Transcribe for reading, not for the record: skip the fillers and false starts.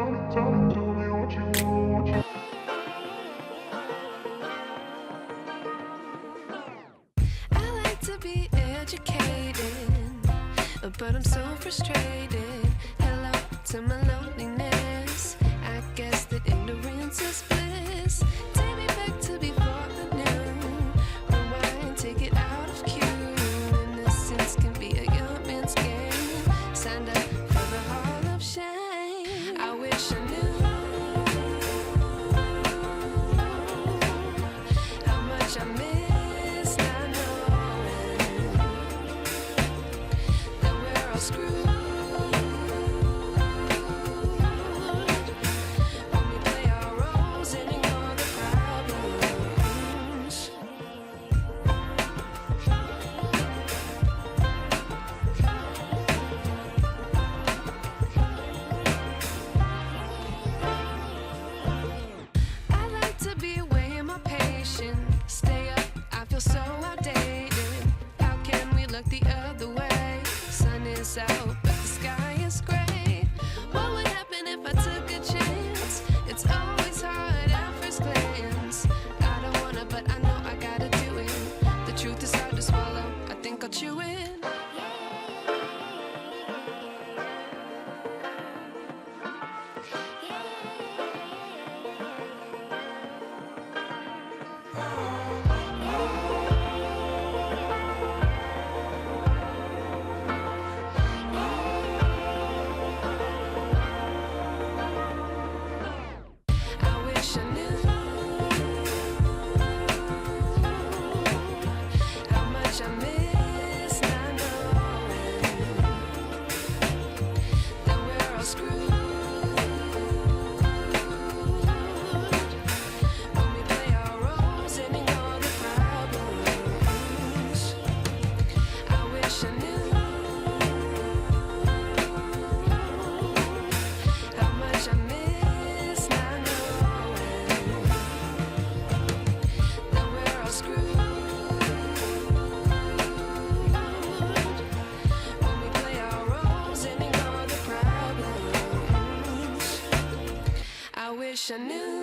me what you want. I like to be educated, but I'm so frustrated. Hello to my loneliness. I guess that ignorance is bliss. Take me back to before I knew. Rewind, take it out of cue. Innocence can be a young man's game. Signed up for the hall of shame. I wish I knew how much I miss not knowing that we're all screwed. When we play our roles and ignore the problems. I like to be weighing my patience. Stay up, I feel so outdated. How can we look the other way? Sun is out, but the sky is gray. What would happen if I took a chance? It's always hard at first glance. I don't wanna, but I know I gotta do it. The truth is hard to swallow, I think I'll chew it. I wish I knew how much I miss not knowing that we're all screwed. When we play our roles and ignore the problems. I wish I knew how much I miss not knowing that we're all screwed. When we play our roles and ignore the problems. I wish I knew